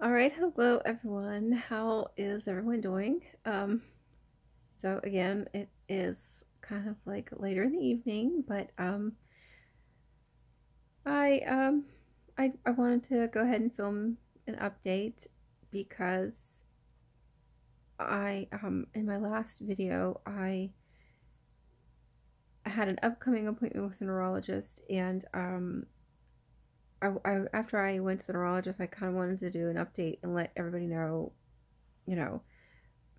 All right, hello everyone. How is everyone doing? So again, it is kind of like later in the evening, but I I wanted to go ahead and film an update because I in my last video I had an upcoming appointment with a neurologist, and after I went to the neurologist, I kind of wanted to do an update and let everybody know, you know,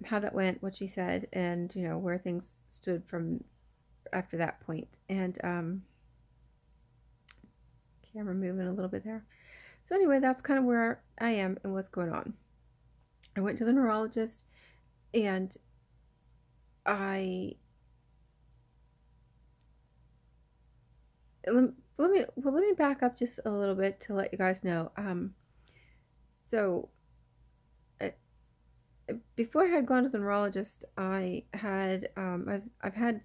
how that went, what she said, and where things stood from after that point. And camera moving a little bit there. So anyway, that's kind of where I am and what's going on. I went to the neurologist, and I let me back up just a little bit to let you guys know. So uh, before I had gone to the neurologist, I had I've had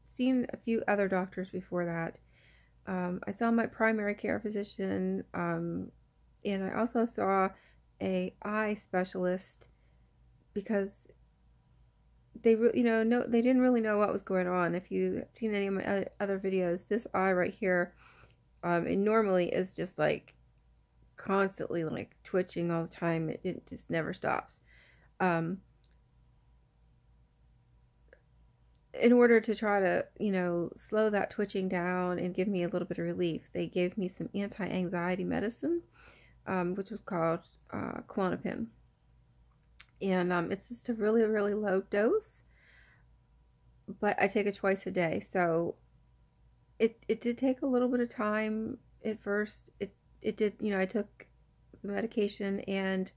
seen a few other doctors before that. I saw my primary care physician, and I also saw a eye specialist because they didn't really know what was going on. If you've seen any of my other videos, this eye right here, it normally is just like constantly like twitching all the time. It just never stops. Um, in order to try to, slow that twitching down and give me a little bit of relief, they gave me some anti-anxiety medicine, which was called Klonopin. And it's just a really, really low dose, but I take it twice a day. So it did take a little bit of time at first. It did, I took the medication, and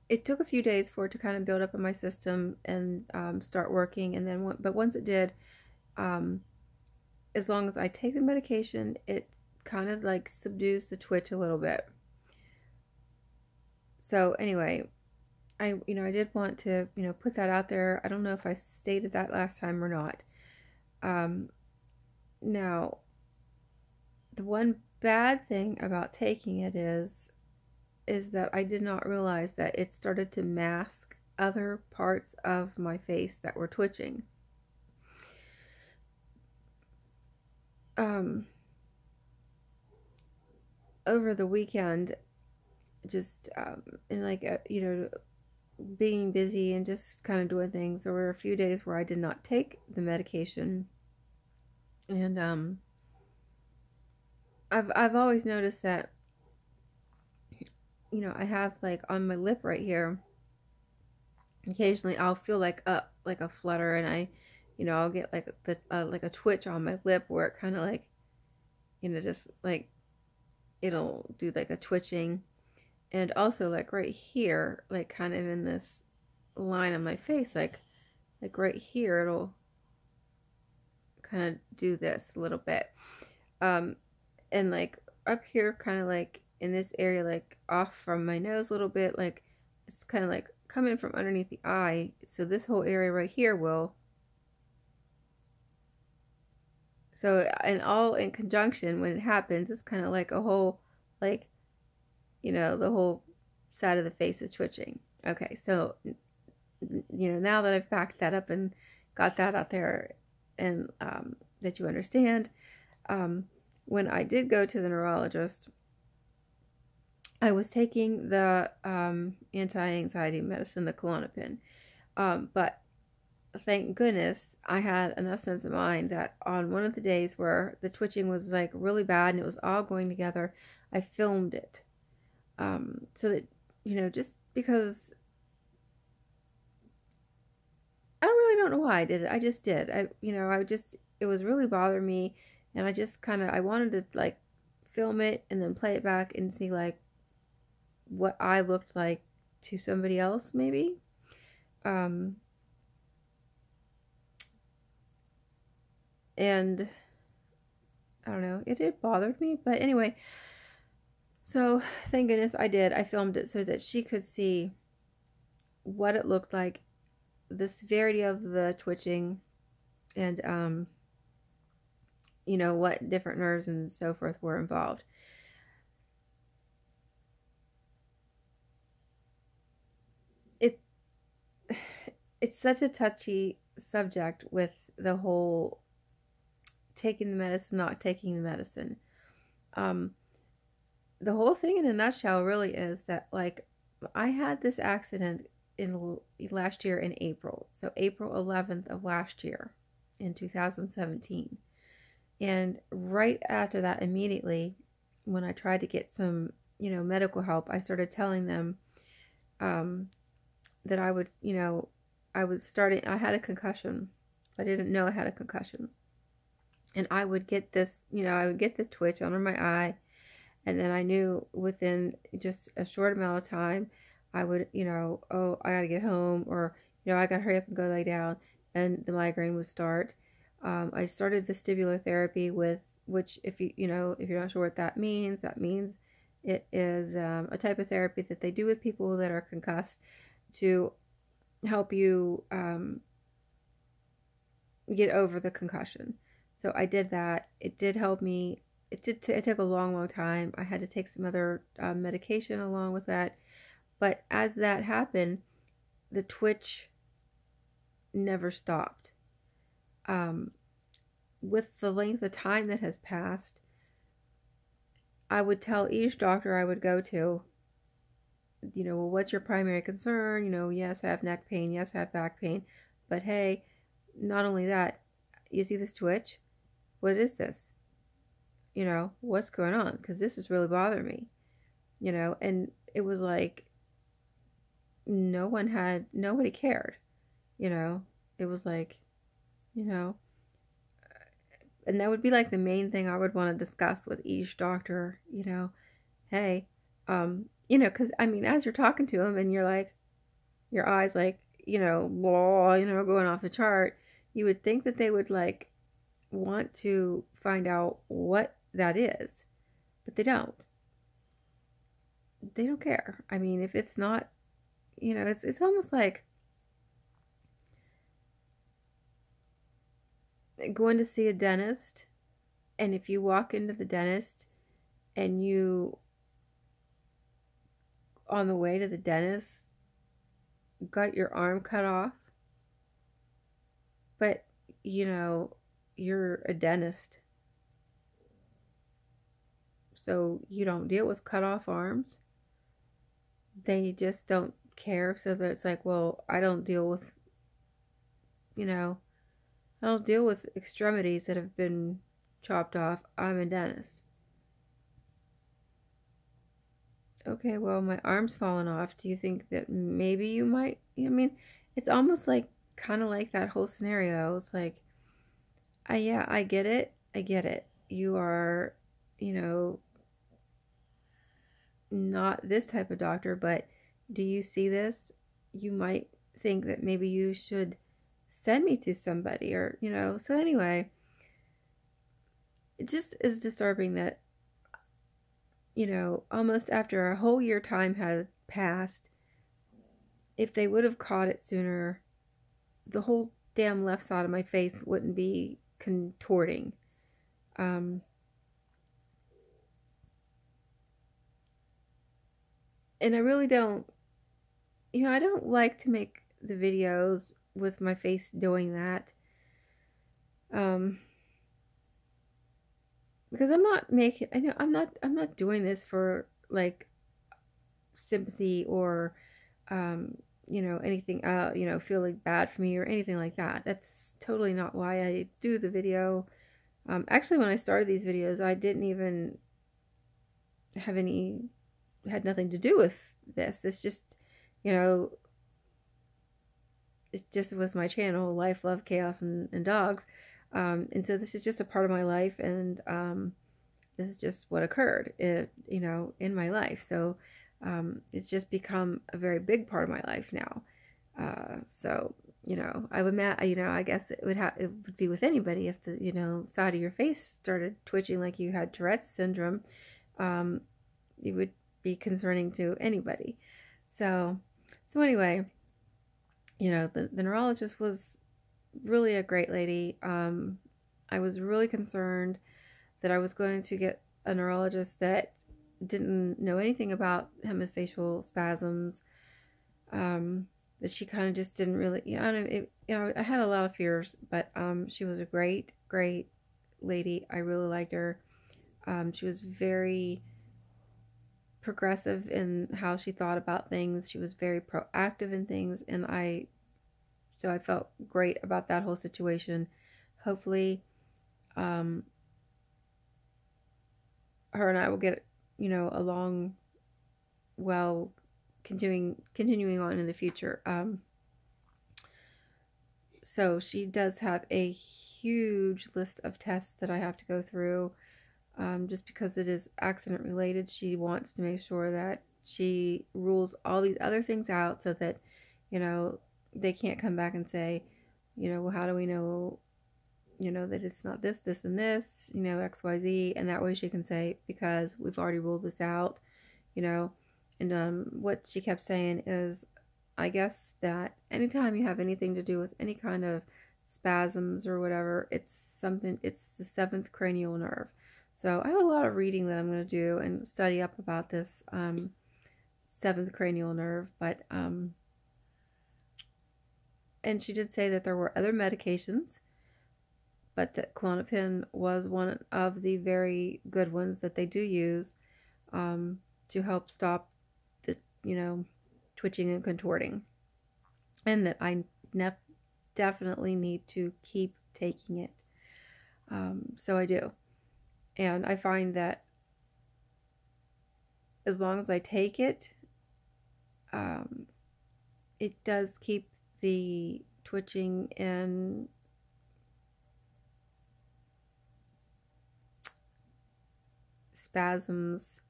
it took a few days for it to kind of build up in my system and start working. And then, but once it did, as long as I take the medication, it kind of like subdues the twitch a little bit. So anyway, I did want to, put that out there. I don't know if I stated that last time or not. Now, the one bad thing about taking it is that I did not realize that it started to mask other parts of my face that were twitching. Over the weekend, just and like being busy and just kind of doing things, there were a few days where I did not take the medication, and I've always noticed that I have like on my lip right here, occasionally I'll feel like a flutter, and I'll get like like a twitch on my lip where it kind of like just like it'll do like a twitching. And also like right here, like kind of in this line on my face, like right here, it'll kind of do this a little bit. And like up here, kind of like in this area, like off from my nose a little bit, like it's kind of like coming from underneath the eye. So this whole area right here will. So, and all in conjunction, when it happens, it's kind of like a whole, like, the whole side of the face is twitching. Okay, so, now that I've backed that up and got that out there, and that you understand, when I did go to the neurologist, I was taking the anti-anxiety medicine, the Klonopin, but thank goodness I had enough sense of mind that on one of the days where the twitching was like really bad and it was all going together, I filmed it. So that, just because I really don't know why I did it. I just did. It was really bothering me, and I wanted to like film it and then play it back and see like what I looked like to somebody else maybe. And I don't know, it bothered me, but anyway, so thank goodness I did. I filmed it so that she could see what it looked like, the severity of the twitching, and what different nerves and so forth were involved. it's such a touchy subject with the whole taking the medicine, not taking the medicine. Um, the whole thing in a nutshell really is that, like, I had this accident in last year in April. So April 11th of last year in 2017. And right after that, immediately, when I tried to get some, medical help, I started telling them that I would, I had a concussion. I didn't know I had a concussion. And I would get this, I would get the twitch under my eye. And then I knew within just a short amount of time, I would, oh, I got to get home, or, I got to hurry up and go lay down, and the migraine would start. I started vestibular therapy which if if you're not sure what that means it is a type of therapy that they do with people that are concussed to help you get over the concussion. So I did that. It did help me. It took a long, long time. I had to take some other medication along with that. But as that happened, the twitch never stopped. With the length of time that has passed, I would tell each doctor I would go to, well, what's your primary concern? Yes, I have neck pain. Yes, I have back pain. But hey, not only that, you see this twitch? What is this? What's going on? Because this is really bothering me. And it was like nobody cared. It was like, and that would be like the main thing I would want to discuss with each doctor, hey, because as you're talking to them and you're like, your eyes like, blah, going off the chart, you would think that they would like want to find out what that is, but they don't. They don't care. If it's not, it's almost like going to see a dentist, and if you walk into the dentist and you, on the way to the dentist, got your arm cut off, but you're a dentist, so you don't deal with cut off arms. They just don't care. So that it's like, well, I don't deal with extremities that have been chopped off. I'm a dentist. Okay, well, my arm's fallen off. Do you think that maybe you might? It's almost like kind of like that whole scenario. It's like, yeah, I get it. You are, not this type of doctor, but do you see this? You might think that maybe you should send me to somebody, or, so anyway, it just is disturbing that, almost after a whole year time had passed, if they would have caught it sooner, the whole damn left side of my face wouldn't be contorting. And I really don't, I don't like to make the videos with my face doing that. Because I'm not doing this for like sympathy or, anything, feeling bad for me or anything like that. That's totally not why I do the video. Actually, when I started these videos, I didn't even had nothing to do with this. It's just, it just was my channel, Life, Love, Chaos, and Dogs. And so this is just a part of my life, and this is just what occurred, in my life. So it's just become a very big part of my life now. So I would, I guess it would be with anybody if the side of your face started twitching like you had Tourette's syndrome. It would be concerning to anybody. So anyway, the neurologist was really a great lady. I was really concerned that I was going to get a neurologist that didn't know anything about hemifacial spasms, that that she kind of just didn't really, I don't know, I had a lot of fears, but she was a great, great lady. I really liked her. She was very progressive in how she thought about things. She was very proactive in things, and so I felt great about that whole situation. Hopefully, her and I will get, along well, continuing on in the future. So she does have a huge list of tests that I have to go through. Just because it is accident related, she wants to make sure that she rules all these other things out so that, they can't come back and say, well, how do we know, that it's not this, this, and this, X, Y, Z. And that way she can say, because we've already ruled this out, And what she kept saying is, I guess that anytime you have anything to do with any kind of spasms or whatever, it's the seventh cranial nerve. So I have a lot of reading that I'm going to do and study up about this seventh cranial nerve. But and she did say that there were other medications, but that Klonopin was one of the very good ones that they do use to help stop the, twitching and contorting. And that I definitely need to keep taking it. So I do. And I find that as long as I take it, it does keep the twitching and spasms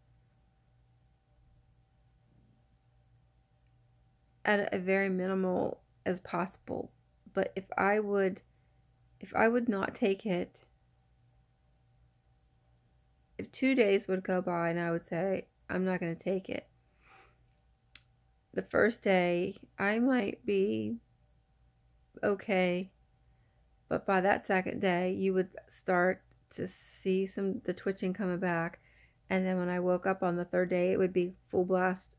at a very minimal as possible. But if I would not take it, if 2 days would go by and I would say, I'm not going to take it, the first day I might be okay, but by that second day you would start to see the twitching coming back, and then when I woke up on the third day, it would be full blast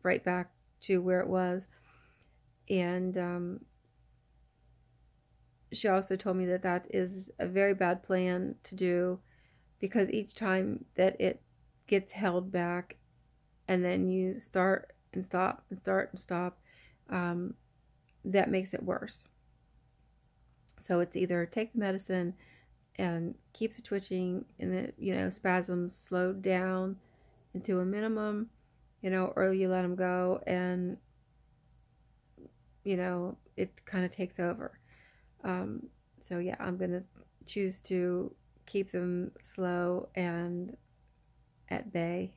right back to where it was. And she also told me that that is a very bad plan to do, because each time that it gets held back and then you start and stop and start and stop, that makes it worse. So it's either take the medicine and keep the twitching and the spasms slowed down into a minimum, or you let them go and it kind of takes over. So yeah, I'm gonna choose to keep them slow and at bay.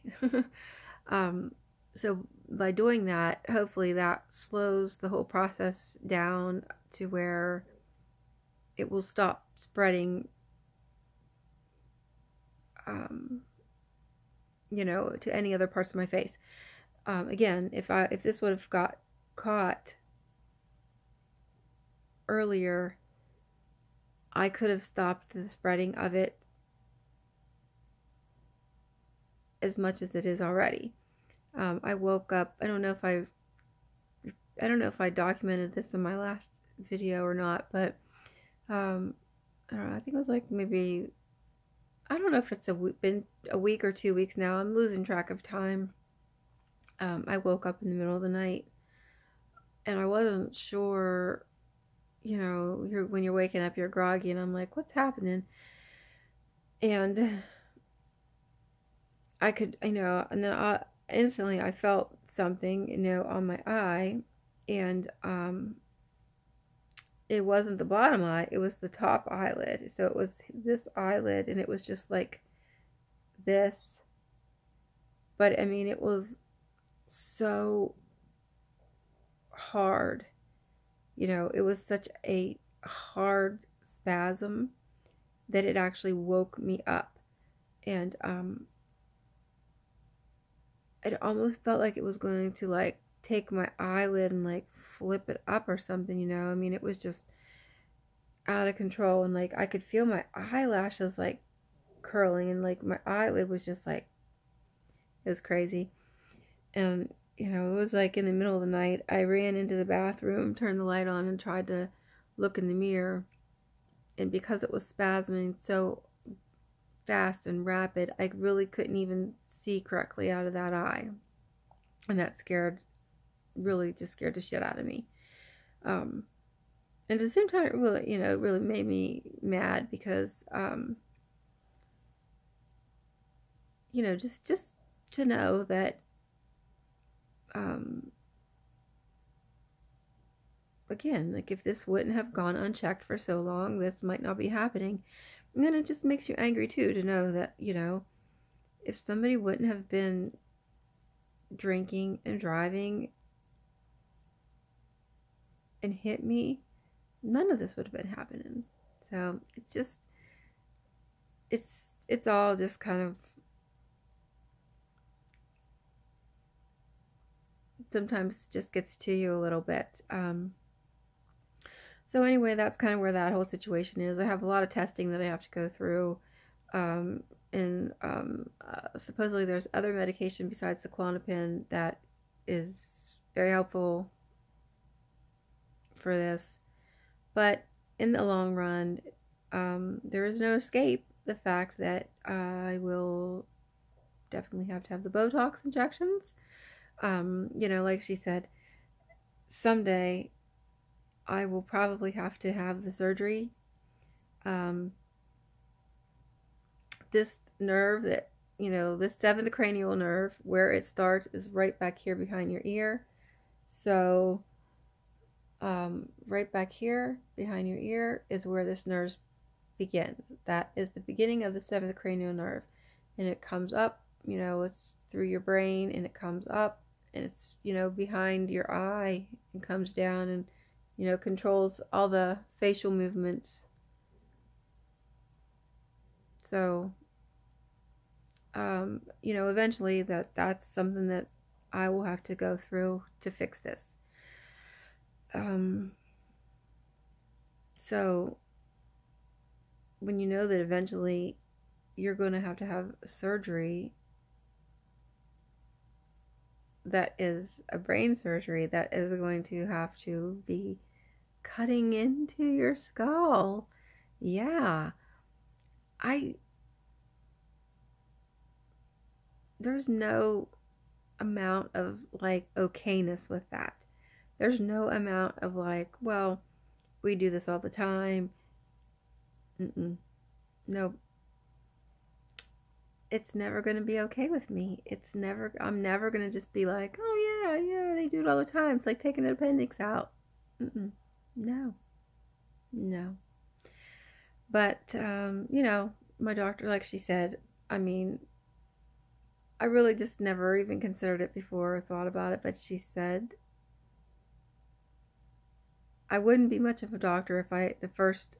So by doing that, hopefully that slows the whole process down to where it will stop spreading, to any other parts of my face. Again, if this would have got caught earlier, I could have stopped the spreading of it as much as it is already. I woke up, I don't know if I documented this in my last video or not, but I don't know, I think it was like maybe, I don't know if it's been a week or 2 weeks now. I'm losing track of time. I woke up in the middle of the night and I wasn't sure, when you're waking up, you're groggy, and I'm like, what's happening? And and then instantly I felt something, on my eye, and it wasn't the bottom eye, it was the top eyelid. So it was this eyelid, and it was just like this. But I mean, it was so hard. It was such a hard spasm that it actually woke me up. And it almost felt like it was going to like take my eyelid and like flip it up or something, I mean, it was just out of control, and like I could feel my eyelashes like curling, and like my eyelid was just like, it was crazy. And you know, it was like in the middle of the night. I ran into the bathroom, turned the light on, and tried to look in the mirror. And because it was spasming so fast and rapid, I really couldn't even see correctly out of that eye. And that really just scared the shit out of me. And at the same time, it really, it really made me mad because, just to know that, again, like if this wouldn't have gone unchecked for so long, this might not be happening. And then it just makes you angry too to know that, if somebody wouldn't have been drinking and driving and hit me, none of this would have been happening. So it's all just kind of, sometimes just gets to you a little bit. So anyway, that's kind of where that whole situation is. I have a lot of testing that I have to go through. Supposedly there's other medication besides the Klonopin that is very helpful for this. But in the long run, there is no escape the fact that I will definitely have to have the Botox injections. Like she said, someday I will probably have to have the surgery. This nerve that, this seventh cranial nerve, where it starts is right back here behind your ear. So, right back here behind your ear is where this nerve begins. That is the beginning of the seventh cranial nerve. And it comes up, it's through your brain, and it comes up, and it's, behind your eye, and comes down and, controls all the facial movements. So, eventually that's something that I will have to go through to fix this. So when you know that eventually you're going to have surgery that is a brain surgery that is going to have to be cutting into your skull. Yeah. There's no amount of like okayness with that. There's no amount of like, well, we do this all the time. No. It's never going to be okay with me. I'm never going to just be like, oh yeah, they do it all the time. It's like taking an appendix out. No. But, my doctor, like she said, I mean, I really just never even considered it before or thought about it, but she said I wouldn't be much of a doctor if the first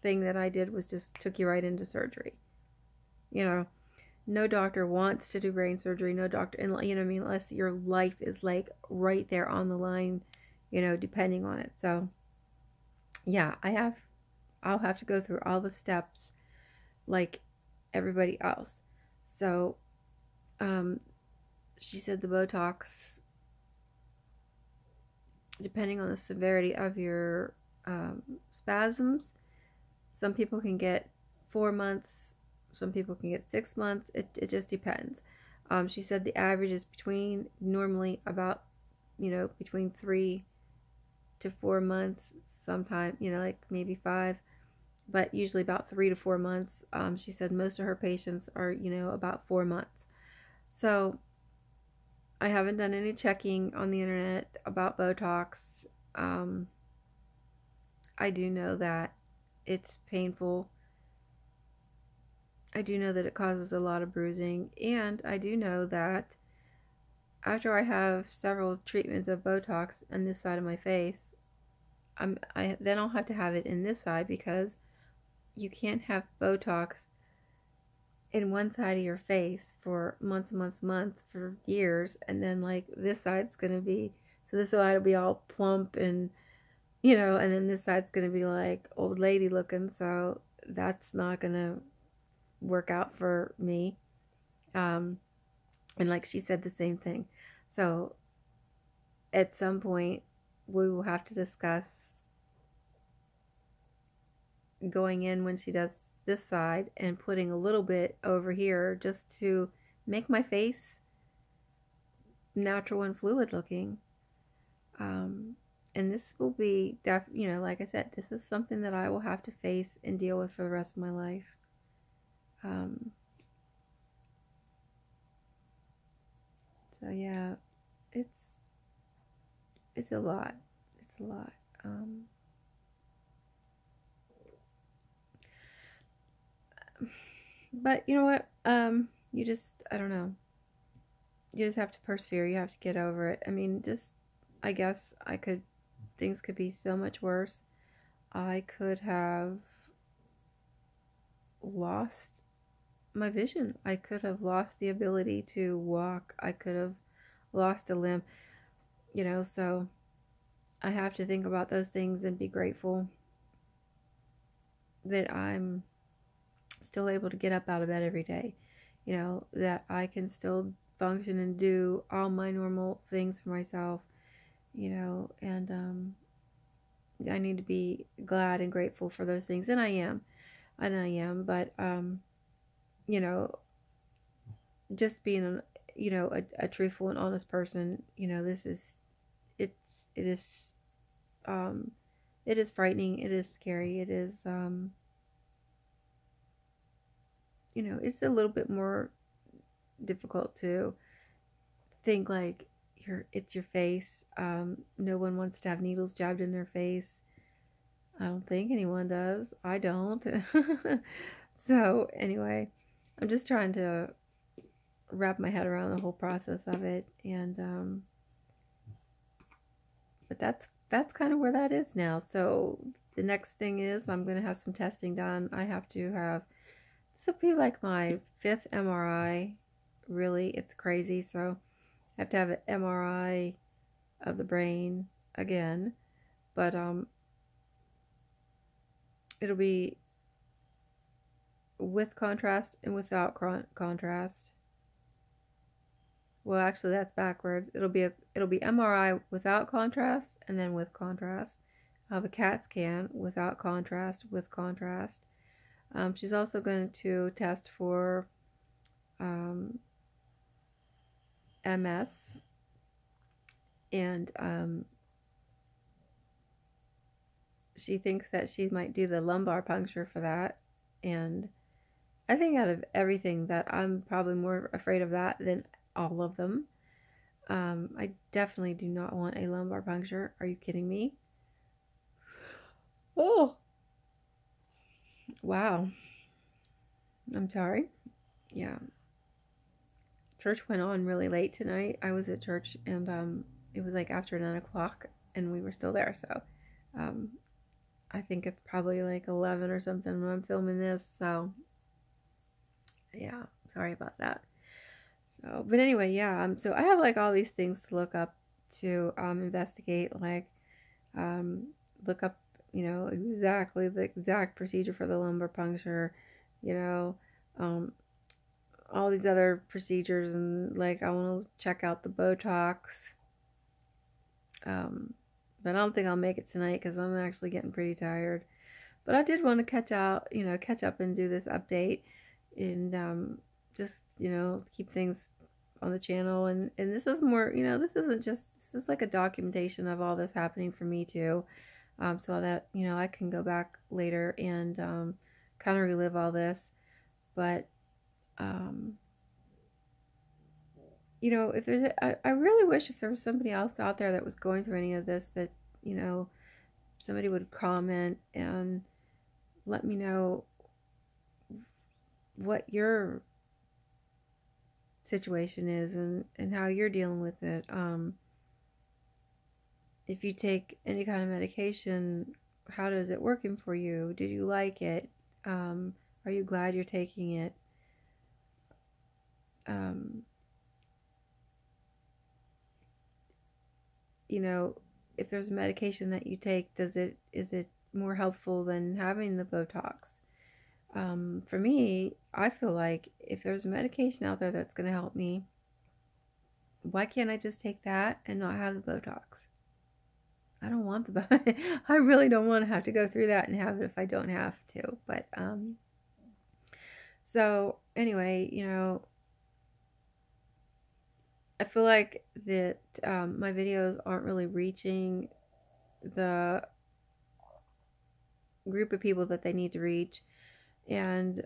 thing that I did was just took you right into surgery. No doctor wants to do brain surgery, no doctor, and unless your life is like right there on the line, depending on it. So, yeah, I'll have to go through all the steps like everybody else. So, she said the Botox, depending on the severity of your spasms, some people can get 4 months, some people can get 6 months. It just depends. She said the average is normally about, between 3 to 4 months, sometimes, like maybe 5, but usually about 3 to 4 months. She said most of her patients are, about 4 months. So I haven't done any checking on the internet about Botox. I do know that it's painful. I do know that it causes a lot of bruising, and I do know that after I have several treatments of Botox on this side of my face, then I'll have to have it in this side, because you can't have Botox in one side of your face for months, for years, and then like this side's gonna be, so this side will be all plump and, and then this side's gonna be like old lady looking, so that's not gonna work out for me. And like she said, the same thing. So at some point, we will have to discuss going in when she does this side and putting a little bit over here just to make my face natural and fluid looking. And this will be, like I said, this is something that I will have to face and deal with for the rest of my life. So yeah, it's a lot. It's a lot. But you know what? You just, I don't know. You just have to persevere. You have to get over it. I mean, I guess things could be so much worse. I could have lost my vision. I could have lost the ability to walk. I could have lost a limb, so I have to think about those things and be grateful that I'm still able to get up out of bed every day, that I can still function and do all my normal things for myself, and I need to be glad and grateful for those things, and I am, but just being a truthful and honest person, it is it is frightening, it is scary, it is it's a little bit more difficult to think like it's your face. No one wants to have needles jabbed in their face. I don't think anyone does. I don't. So anyway, I'm just trying to wrap my head around the whole process of it, and but that's kind of where that is now. So the next thing is I'm going to have some testing done. I have to have, this will be like my 5th MRI. Really, it's crazy. So I have to have an MRI of the brain again, but it'll be with contrast and without contrast. Well, actually, that's backwards. It'll be MRI without contrast and then with contrast. I'll have a CAT scan without contrast, with contrast. She's also going to test for MS, and she thinks that she might do the lumbar puncture for that. And I think out of everything that I'm probably more afraid of that than all of them. I definitely do not want a lumbar puncture. Are you kidding me? Oh, wow. I'm sorry. Yeah. Church went on really late tonight. I was at church, and it was like after 9 o'clock, and we were still there. So I think it's probably like 11 or something when I'm filming this. So yeah, sorry about that. So, but anyway, yeah, so I have like all these things to look up, to investigate, like look up, exactly the exact procedure for the lumbar puncture, all these other procedures, and like I want to check out the Botox. But I don't think I'll make it tonight because I'm actually getting pretty tired. But I did want to catch up and do this update, and just keep things on the channel, and this is more, this is like a documentation of all this happening for me too, so that I can go back later and kind of relive all this. But if there's I really wish if there was somebody else out there that was going through any of this, that somebody would comment and let me know what your situation is, and how you're dealing with it. If you take any kind of medication, how does it working for you? Did you like it? Are you glad you're taking it? If there's a medication that you take, is it more helpful than having the Botox? For me, I feel like if there's a medication out there that's going to help me, why can't I just take that and not have the Botox? I don't want the I really don't want to have to go through that and have it if I don't have to. But so anyway, I feel like that my videos aren't really reaching the group of people that they need to reach, and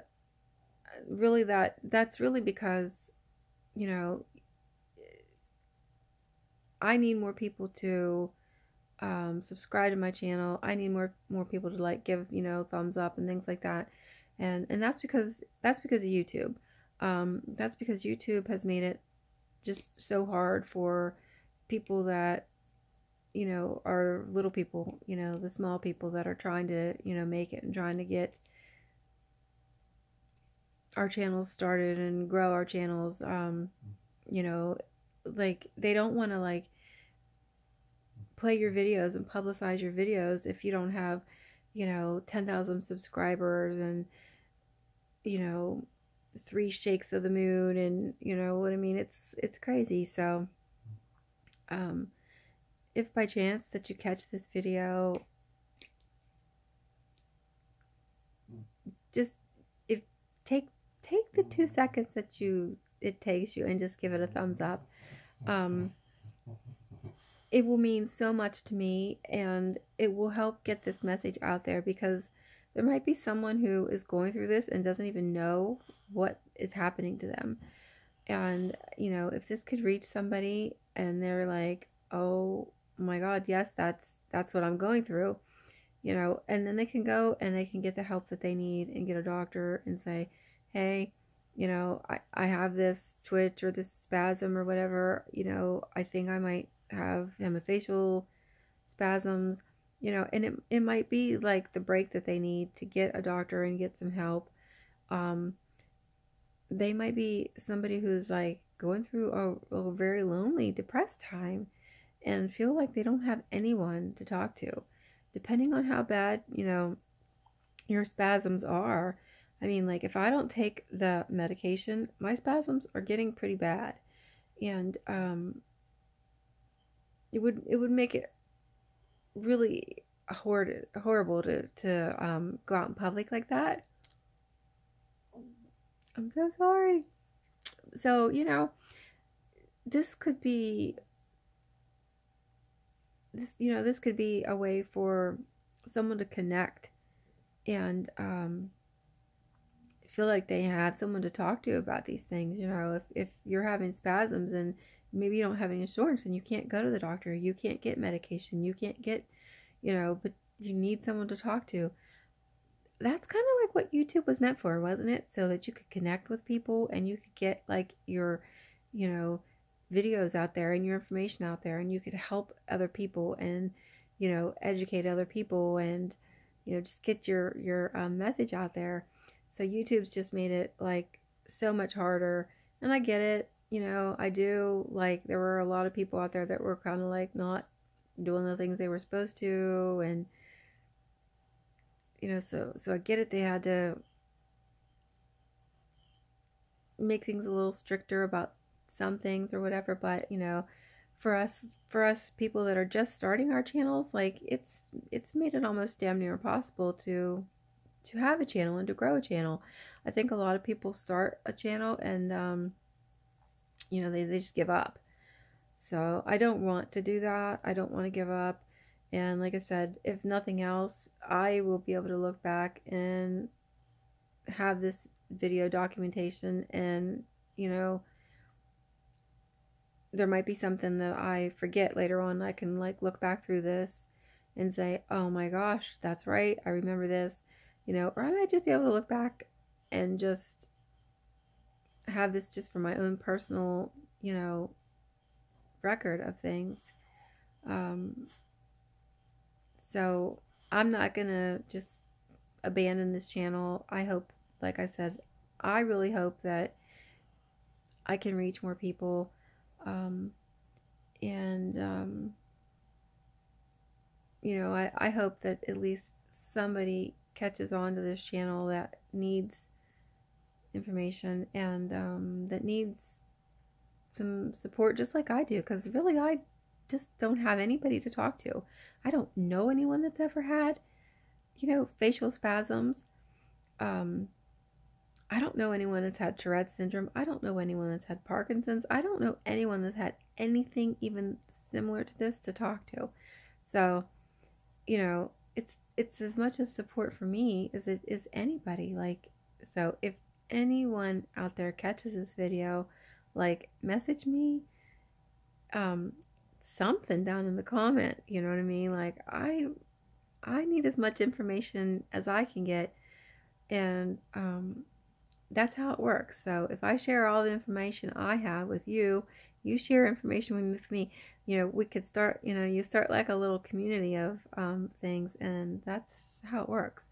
really that's really because I need more people to subscribe to my channel. I need more people to like give thumbs up and things like that, and that's because of YouTube. That's because YouTube has made it just so hard for people that are little people, the small people that are trying to make it and trying to get our channels started and grow our channels. Like they don't want to like play your videos and publicize your videos if you don't have 10,000 subscribers and 3 shakes of the moon, and what I mean. It's crazy. So if by chance that you catch this video, just if take the 2 seconds that it takes you and just give it a thumbs up. It will mean so much to me, and it will help get this message out there, because there might be someone who is going through this and doesn't even know what is happening to them. And if this could reach somebody and they're like, oh my god, yes, that's what I'm going through, and then they can go and they can get the help that they need and get a doctor and say, hey, I have this twitch or this spasm or whatever, I think I might have Hemi Facial Spasms, and it might be like the break that they need to get a doctor and get some help. They might be somebody who's like going through a very lonely, depressed time and feel like they don't have anyone to talk to. Depending on how bad, your spasms are. I mean, like, if I don't take the medication, my spasms are getting pretty bad. And it would make it really horrible to go out in public like that. I'm so sorry. So, this could be this could be a way for someone to connect and feel like they have someone to talk to about these things. If you're having spasms and maybe you don't have any insurance and you can't go to the doctor, you can't get medication, you can't get, but you need someone to talk to. That's kind of like what YouTube was meant for, wasn't it? So that you could connect with people and you could get like your, videos out there and your information out there, and you could help other people and, educate other people and, just get your message out there. So YouTube's just made it like so much harder, and I get it. I do. Like, there were a lot of people out there that were kind of like not doing the things they were supposed to, and so I get it. They had to make things a little stricter about some things or whatever, but for us people that are just starting our channels, like it's made it almost damn near impossible to have a channel and to grow a channel. I think a lot of people start a channel and they just give up. So I don't want to do that. I don't want to give up. And like I said, if nothing else, I will be able to look back and have this video documentation, and there might be something that I forget later on. I can like look back through this and say, oh my gosh, that's right, I remember this, or I might just be able to look back and just have this just for my own personal, record of things. So I'm not gonna just abandon this channel. I hope, like I said, I really hope that I can reach more people, I hope that at least somebody catches on to this channel that needs information and that needs some support just like I do, because really I just don't have anybody to talk to. I don't know anyone that's ever had, facial spasms. I don't know anyone that's had Tourette's syndrome. I don't know anyone that's had Parkinson's. I don't know anyone that's had anything even similar to this to talk to. So, it's as much a support for me as it is anybody. Like, so if anyone out there catches this video, like, message me something down in the comment, you know what I mean? Like, I need as much information as I can get, and that's how it works. So if I share all the information I have with you, you share information with me, we could start, you start like a little community of things, and that's how it works.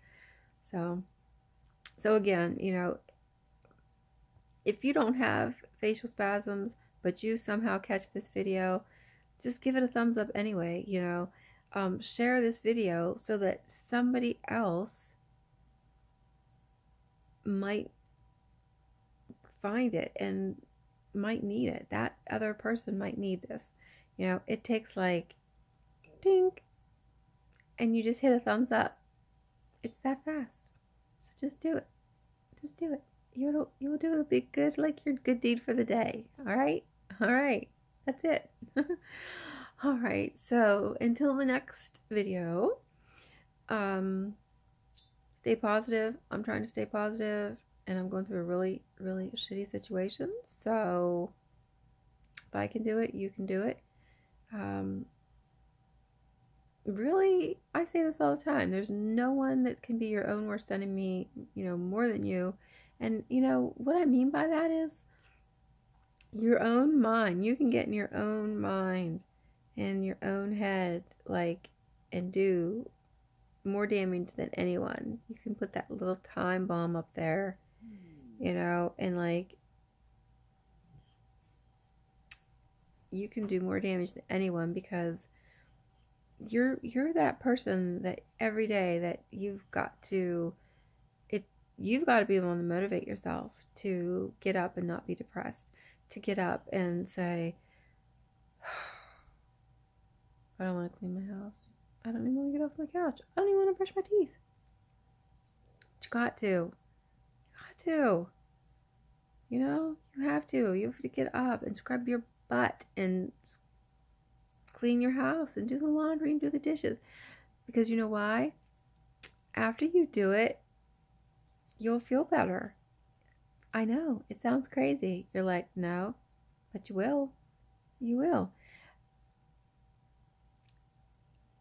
So again, if you don't have facial spasms, but you somehow catch this video, just give it a thumbs up anyway, share this video so that somebody else might find it and might need it. That other person might need this. It takes like ding, and you just hit a thumbs up. It's that fast. So just do it. Just do it. You'll do a big good, like your good deed for the day. All right? All right. That's it. All right. So until the next video, stay positive. I'm trying to stay positive, and I'm going through a really, really shitty situation. So if I can do it, you can do it. Really, I say this all the time. There's no one that can be your own worst enemy, more than you. And, what I mean by that is your own mind. You can get in your own mind and your own head, like, and do more damage than anyone. You can put that little time bomb up there, and like, you can do more damage than anyone, because you're that person that every day that you've got to be able to motivate yourself to get up and not be depressed, to get up and say, I don't want to clean my house, I don't even want to get off my couch, I don't even want to brush my teeth. But you got to you have to get up and scrub your butt and clean your house and do the laundry and do the dishes, because you know why? After you do it, you'll feel better. I know, it sounds crazy. You're like, no, but you will. You will.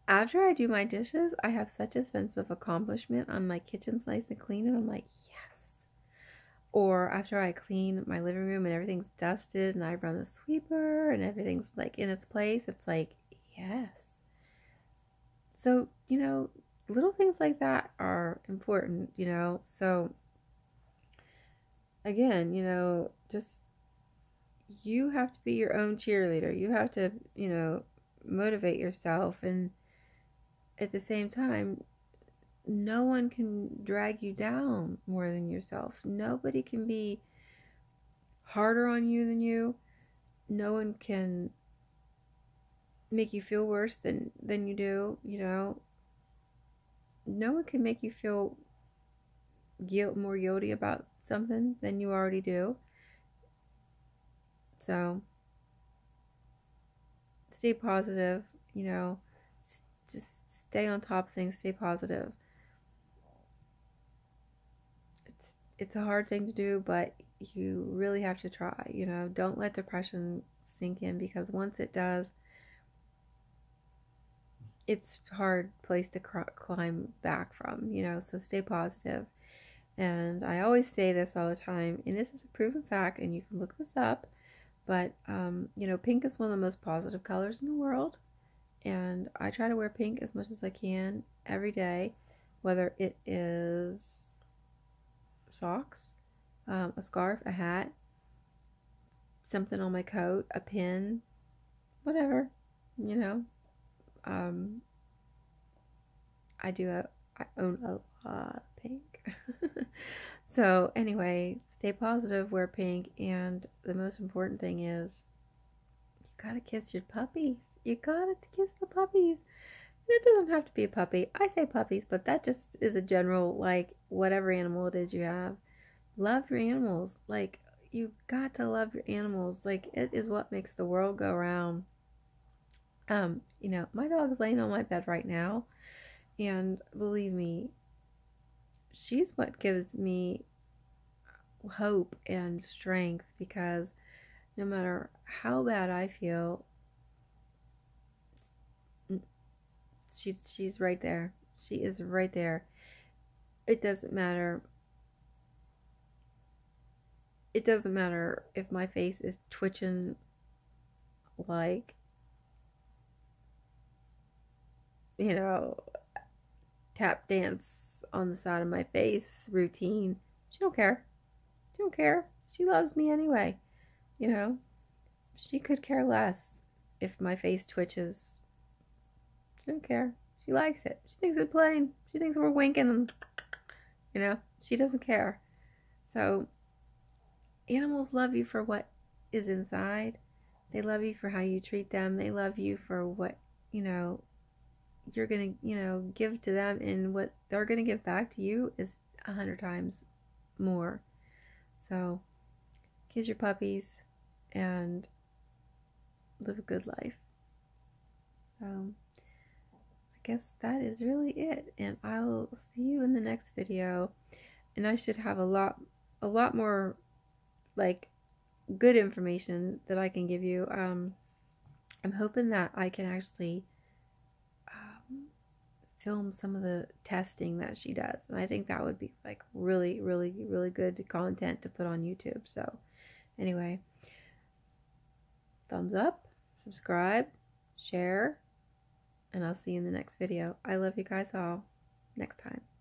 After I do my dishes, I have such a sense of accomplishment. On my kitchen's nice and clean, and I'm like, yes. Or after I clean my living room and everything's dusted and I run the sweeper and everything's like in its place, it's like, yes. So, little things like that are important, So, again, just, you have to be your own cheerleader. You have to, motivate yourself. And at the same time, no one can drag you down more than yourself. Nobody can be harder on you than you. No one can make you feel worse than you do, No one can make you feel more guilty about something than you already do. So stay positive, just stay on top of things, stay positive. It's a hard thing to do, but you really have to try, Don't let depression sink in, because once it does, it's a hard place to climb back from, So stay positive. And I always say this all the time, and this is a proven fact, and you can look this up, but, pink is one of the most positive colors in the world, and I try to wear pink as much as I can every day, whether it is socks, a scarf, a hat, something on my coat, a pin, whatever, I own a lot of pink. So anyway, stay positive, wear pink, and the most important thing is gotta kiss your puppies. You gotta kiss the puppies. And it doesn't have to be a puppy. I say puppies, but that just is a general, like, whatever animal it is you have. Love your animals. Like, you got to love your animals. Like, it is what makes the world go round. My dog is laying on my bed right now, and believe me, she's what gives me hope and strength, because no matter how bad I feel, she's right there. She is right there. It doesn't matter. It doesn't matter if my face is twitching like, you know, tap dance on the side of my face routine. She don't care. She don't care. She loves me anyway. She could care less if my face twitches. She don't care. She likes it. She thinks it's plain. She thinks we're winking and, she doesn't care. So, animals love you for what is inside. They love you for how you treat them. They love you for what, you're going to, give to them, and what they're going to give back to you is 100 times more. So, kiss your puppies and live a good life. So, I guess that is really it, and I'll see you in the next video. And I should have a lot more, like, good information that I can give you. I'm hoping that I can actually film some of the testing that she does, and I think that would be like really, really, really good content to put on YouTube. So anyway, thumbs up, subscribe, share, and I'll see you in the next video. I love you guys all. Next time.